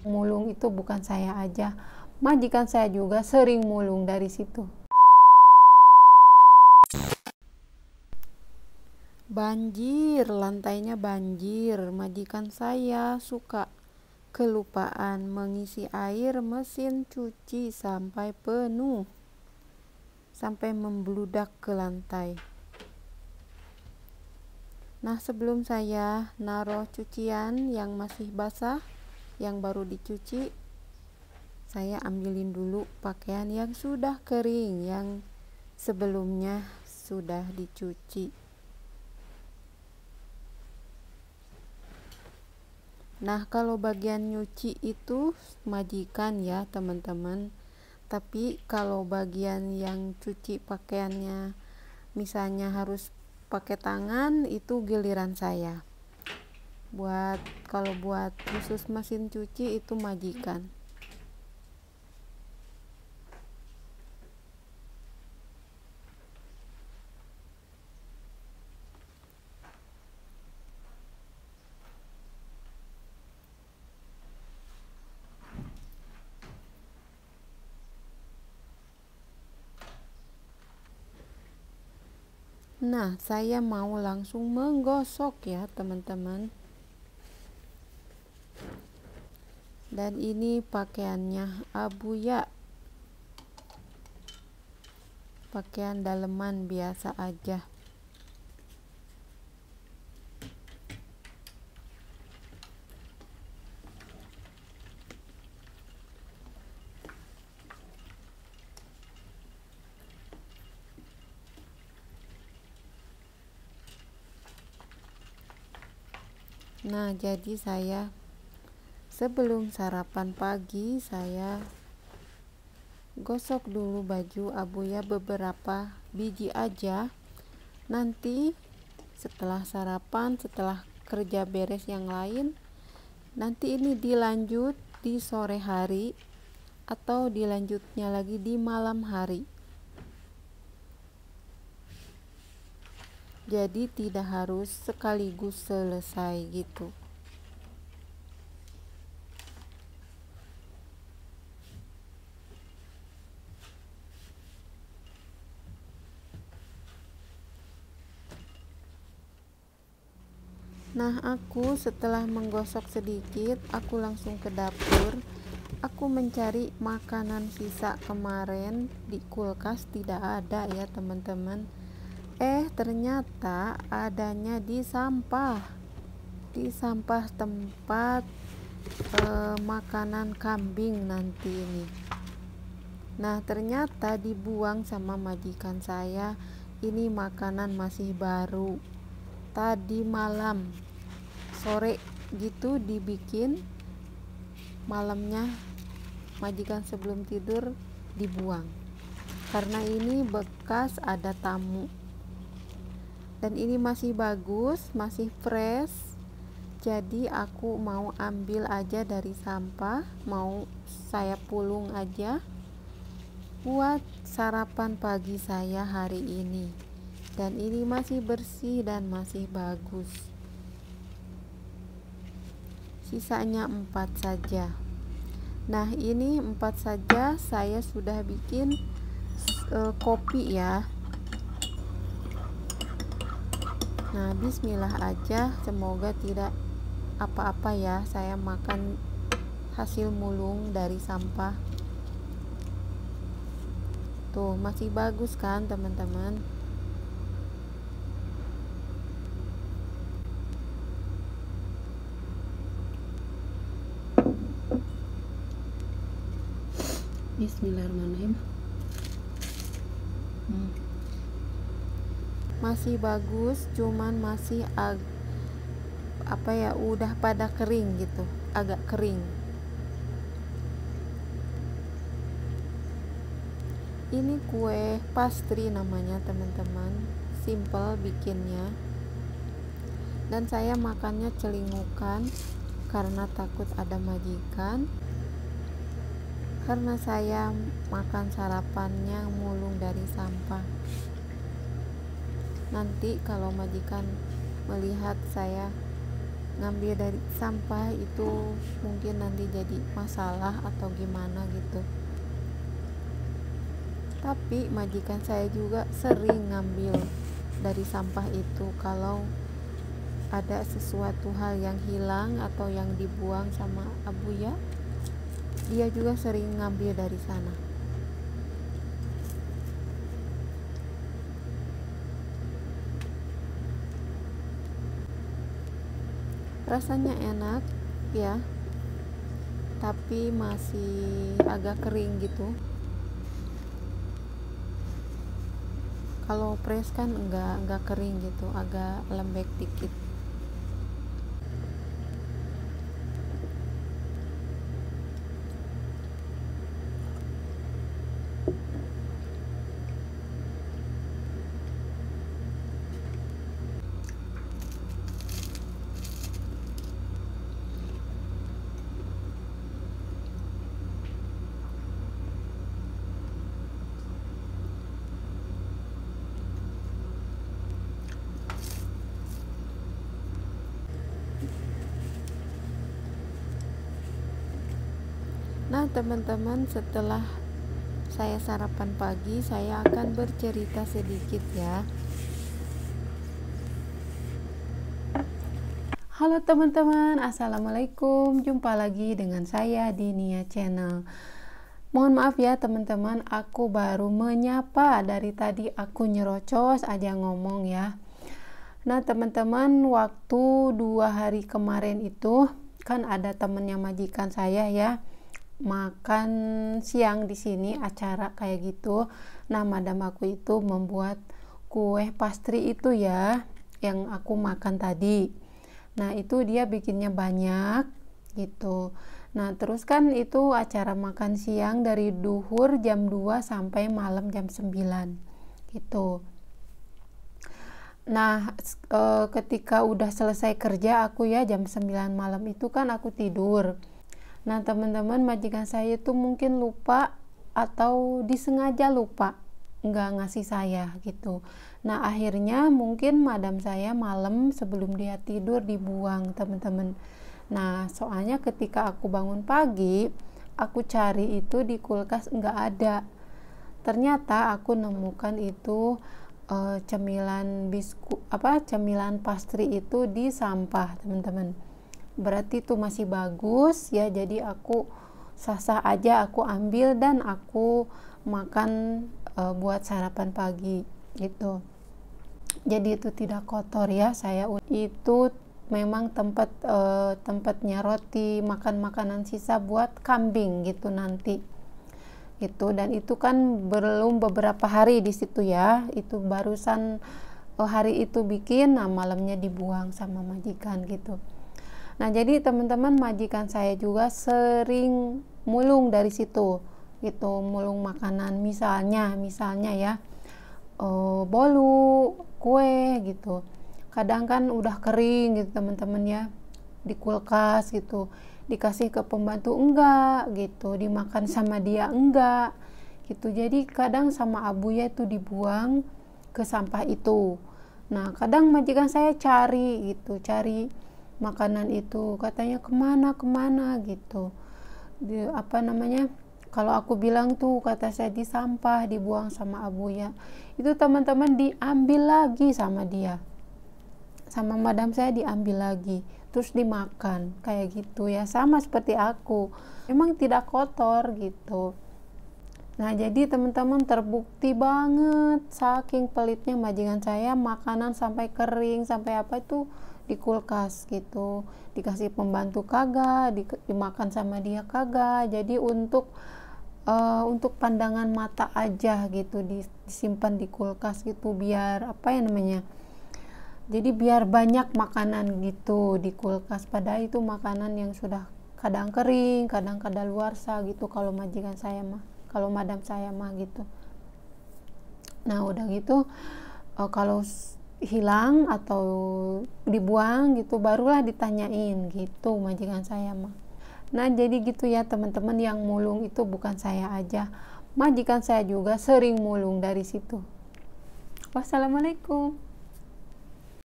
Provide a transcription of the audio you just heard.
Mulung itu bukan saya aja, majikan saya juga sering mulung dari situ. Banjir, lantainya banjir. Majikan saya suka kelupaan mengisi air mesin cuci sampai penuh, sampai membludak ke lantai. Nah, sebelum saya naruh cucian yang masih basah, yang baru dicuci, saya ambilin dulu pakaian yang sudah kering, yang sebelumnya sudah dicuci. Nah, kalau bagian nyuci itu majikan ya teman-teman, tapi kalau bagian yang cuci pakaiannya misalnya harus pakai tangan, itu giliran saya. Kalau buat khusus mesin cuci itu majikan. Nah, saya mau langsung menggosok ya teman-teman. Dan ini pakaiannya Abuya, pakaian daleman biasa aja. Nah, jadi saya sebelum sarapan pagi saya gosok dulu baju Abuya beberapa biji aja. Nanti setelah sarapan, setelah kerja beres yang lain, nanti ini dilanjut di sore hari atau dilanjutnya lagi di malam hari. Jadi tidak harus sekaligus selesai gitu. Nah, aku setelah menggosok sedikit, aku langsung ke dapur. Aku mencari makanan sisa kemarin di kulkas, tidak ada ya teman-teman. Ternyata adanya di sampah tempat makanan kambing nanti ini. Nah, ternyata dibuang sama majikan saya. Ini makanan masih baru, tadi malam sore gitu dibikin, malamnya majikan sebelum tidur dibuang karena ini bekas ada tamu. Dan ini masih bagus, masih fresh, jadi aku mau ambil aja dari sampah, mau saya pulung aja buat sarapan pagi saya hari ini. Dan ini masih bersih dan masih bagus. Sisanya 4 saja. Nah, ini 4 saja saya sudah bikin kopi ya. Nah, bismillah aja, semoga tidak apa-apa ya. Saya makan hasil mulung dari sampah. Tuh, masih bagus kan teman-teman? Bismillahirrahmanirrahim. Masih bagus, cuman masih udah pada kering gitu, agak kering. Ini kue pastry namanya teman-teman, simple bikinnya. Dan saya makannya celingukan karena takut ada majikan. Karena saya makan sarapannya mulung dari sampah. Nanti kalau majikan melihat saya ngambil dari sampah itu mungkin nanti jadi masalah atau gimana gitu. Tapi majikan saya juga sering ngambil dari sampah itu kalau ada sesuatu hal yang hilang atau yang dibuang sama Abuya, dia juga sering ngambil dari sana. Rasanya enak ya, tapi masih agak kering gitu. Kalau press kan enggak kering gitu, agak lembek dikit. Nah teman-teman, setelah saya sarapan pagi, saya akan bercerita sedikit ya. Halo teman-teman, assalamualaikum. Jumpa lagi dengan saya di Nia Channel. Mohon maaf ya teman-teman, aku baru menyapa. Dari tadi aku nyerocos aja ngomong ya. Nah teman-teman, waktu 2 hari kemarin itu kan ada temennya majikan saya ya, makan siang di sini, acara kayak gitu. Nah madam aku itu membuat kue pastry itu ya, yang aku makan tadi. Nah itu dia bikinnya banyak gitu. Nah terus kan itu acara makan siang dari duhur jam 2 sampai malam jam 9 gitu. Nah ketika udah selesai kerja aku ya jam 9 malam itu kan aku tidur. Nah teman-teman, majikan saya itu mungkin lupa atau disengaja lupa nggak ngasih saya gitu. Nah akhirnya mungkin madam saya malam sebelum dia tidur dibuang teman-teman. Nah soalnya ketika aku bangun pagi, aku cari itu di kulkas nggak ada. Ternyata aku nemukan itu cemilan cemilan pastry itu di sampah teman-teman. Berarti itu masih bagus ya, jadi aku sah-sah aja aku ambil dan aku makan buat sarapan pagi gitu. Jadi itu tidak kotor ya. Saya itu memang tempatnya roti, makan makanan sisa buat kambing gitu nanti gitu. Dan itu kan belum beberapa hari di situ ya, itu barusan hari itu bikin, nah malamnya dibuang sama majikan gitu. Nah jadi teman-teman, majikan saya juga sering mulung dari situ gitu, mulung makanan misalnya ya bolu, kue gitu. Kadang kan udah kering gitu teman-teman ya, di kulkas gitu, dikasih ke pembantu enggak gitu, dimakan sama dia enggak gitu. Jadi kadang sama Abuya itu dibuang ke sampah itu. Nah kadang majikan saya cari makanan itu, katanya kemana gitu. Kalau aku bilang tuh, kata saya di sampah, dibuang sama Abuya. Itu teman-teman diambil lagi sama dia, sama madam saya diambil lagi, terus dimakan kayak gitu ya, sama seperti aku, memang tidak kotor gitu. Nah jadi teman-teman, terbukti banget saking pelitnya majikan saya, makanan sampai kering, sampai apa itu di kulkas gitu, dikasih pembantu kagak, dimakan sama dia kagak. Jadi untuk pandangan mata aja gitu disimpan di kulkas gitu, biar jadi biar banyak makanan gitu di kulkas, padahal itu makanan yang sudah kadang kering, kadang kadaluarsa gitu kalau majikan saya mah, kalau madam saya mah gitu. Nah udah gitu kalau hilang atau dibuang gitu barulah ditanyain gitu majikan saya mah. Nah jadi gitu ya teman-teman, yang mulung itu bukan saya aja, majikan saya juga sering mulung dari situ. Wassalamualaikum.